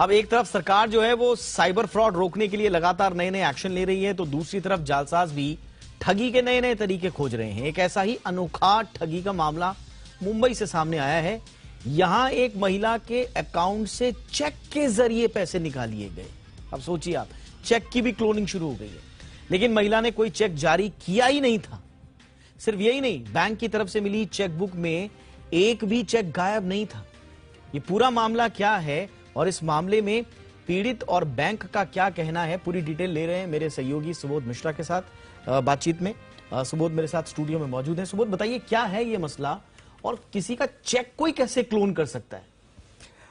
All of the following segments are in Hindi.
अब एक तरफ सरकार जो है वो साइबर फ्रॉड रोकने के लिए लगातार नए नए एक्शन ले रही है, तो दूसरी तरफ जालसाज भी ठगी के नए नए तरीके खोज रहे हैं। एक ऐसा ही अनोखा ठगी का मामला मुंबई से सामने आया है। यहां एक महिला के अकाउंट से चेक के जरिए पैसे निकाल लिए गए। अब सोचिए आप, चेक की भी क्लोनिंग शुरू हो गई है, लेकिन महिला ने कोई चेक जारी किया ही नहीं था। सिर्फ यही नहीं, बैंक की तरफ से मिली चेकबुक में एक भी चेक गायब नहीं था। ये पूरा मामला क्या है और इस मामले में पीड़ित और बैंक का क्या कहना है, पूरी डिटेल ले रहे हैं मेरे सहयोगी सुबोध मिश्रा के साथ बातचीत में। सुबोध मेरे साथ स्टूडियो में मौजूद है। सुबोध, बताइए क्या है ये मसला और किसी का चेक कोई कैसे क्लोन कर सकता है?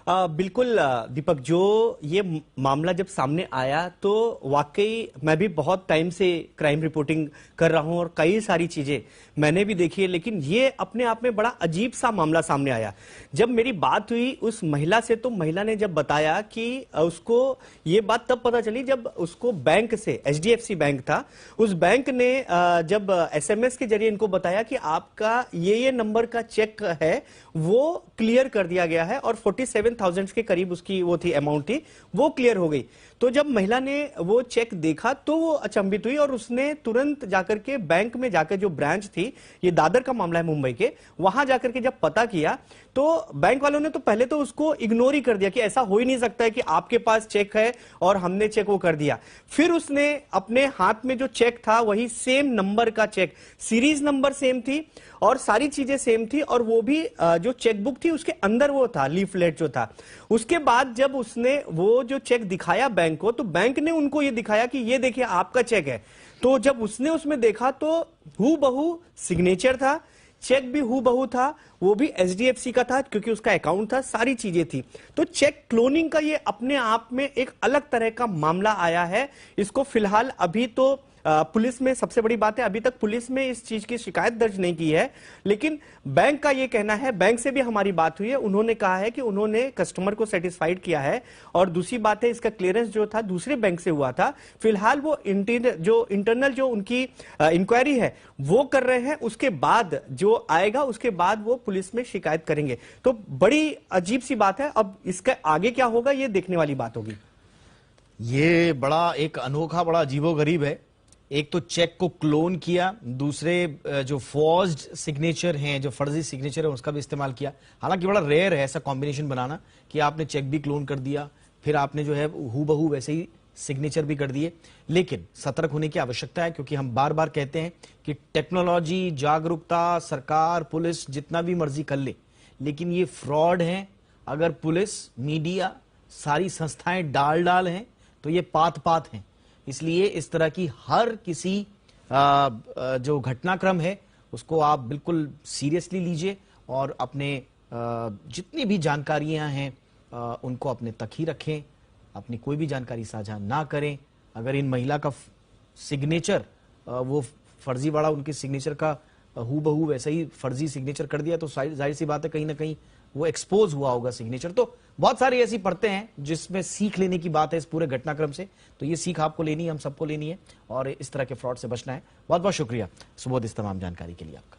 बिल्कुल दीपक, जो ये मामला जब सामने आया तो वाकई मैं भी बहुत टाइम से क्राइम रिपोर्टिंग कर रहा हूं और कई सारी चीजें मैंने भी देखी है, लेकिन ये अपने आप में बड़ा अजीब सा मामला सामने आया। जब मेरी बात हुई उस महिला से, तो महिला ने जब बताया कि उसको ये बात तब पता चली जब उसको बैंक से, HDFC बैंक था, उस बैंक ने जब SMS के जरिए इनको बताया कि आपका ये नंबर का चेक है वो क्लियर कर दिया गया है और 47,000 के करीब उसकी वो थी, अमाउंट थी, वो क्लियर हो गई। तो जब महिला ने वो चेक देखा तो वो अचंभित हुई और उसने तुरंत जाकर के बैंक में जाकर, जो ब्रांच थी, ये दादर का मामला है मुंबई के, वहां जाकर के जब पता किया तो बैंक वालों ने तो पहले तो उसको इग्नोर ही कर दिया कि ऐसा हो ही नहीं सकता है कि आपके पास चेक है और हमने चेक वो कर दिया। फिर उसने अपने हाथ में जो चेक था वही सेम नंबर का चेक, सीरीज नंबर सेम थी और सारी चीजें सेम थी, और वो भी जो चेकबुक थी उसके अंदर वो था, लीफलेट जो था। उसके बाद जब उसने वो जो चेक दिखाया बैंक को, तो बैंक ने उनको ये दिखाया कि ये देखिए आपका चेक है। तो जब उसने उसमें देखा तो हूबहू सिग्नेचर था, चेक भी हूबहू था, वो भी HDFC का था क्योंकि उसका अकाउंट था, सारी चीजें थी। तो चेक क्लोनिंग का ये अपने आप में एक अलग तरह का मामला आया है। इसको फिलहाल अभी तो पुलिस में, सबसे बड़ी बात है अभी तक पुलिस में इस चीज की शिकायत दर्ज नहीं की है, लेकिन बैंक का ये कहना है, बैंक से भी हमारी बात हुई है, उन्होंने कहा है कि उन्होंने कस्टमर को सेटिस्फाइड किया है। और दूसरी बात है, इसका क्लियरेंस जो था दूसरे बैंक से हुआ था। फिलहाल वो इंटरनल जो उनकी इंक्वायरी है वो कर रहे हैं, उसके बाद जो आएगा उसके बाद वो पुलिस में शिकायत करेंगे। तो बड़ी अजीब सी बात है। अब इसका आगे क्या होगा ये देखने वाली बात होगी। ये बड़ा एक अनोखा, बड़ा अजीबोगरीब है। एक तो चेक को क्लोन किया, दूसरे जो फॉर्ज्ड सिग्नेचर हैं, जो फर्जी सिग्नेचर है, उसका भी इस्तेमाल किया। हालांकि बड़ा रेयर है ऐसा कॉम्बिनेशन बनाना कि आपने चेक भी क्लोन कर दिया, फिर आपने जो है हूबहू वैसे ही सिग्नेचर भी कर दिए। लेकिन सतर्क होने की आवश्यकता है, क्योंकि हम बार बार कहते हैं कि टेक्नोलॉजी, जागरूकता, सरकार, पुलिस जितना भी मर्जी कर ले, लेकिन ये फ्रॉड है। अगर पुलिस, मीडिया, सारी संस्थाएं डाल हैं तो ये पात हैं। इसलिए इस तरह की हर किसी जो घटनाक्रम है उसको आप बिल्कुल सीरियसली लीजिए और अपने जितनी भी जानकारियां हैं उनको अपने तक ही रखें, अपनी कोई भी जानकारी साझा ना करें। अगर इन महिला का सिग्नेचर वो फर्जी वाला, उनके सिग्नेचर का हूबहू वैसे ही फर्जी सिग्नेचर कर दिया, तो जाहिर सी बात है कहीं ना कहीं वो एक्सपोज हुआ होगा सिग्नेचर। तो बहुत सारी ऐसी परतें हैं जिसमें सीख लेने की बात है इस पूरे घटनाक्रम से। तो ये सीख आपको लेनी है, हम सबको लेनी है और इस तरह के फ्रॉड से बचना है। बहुत बहुत शुक्रिया सुबोध इस तमाम जानकारी के लिए आपका।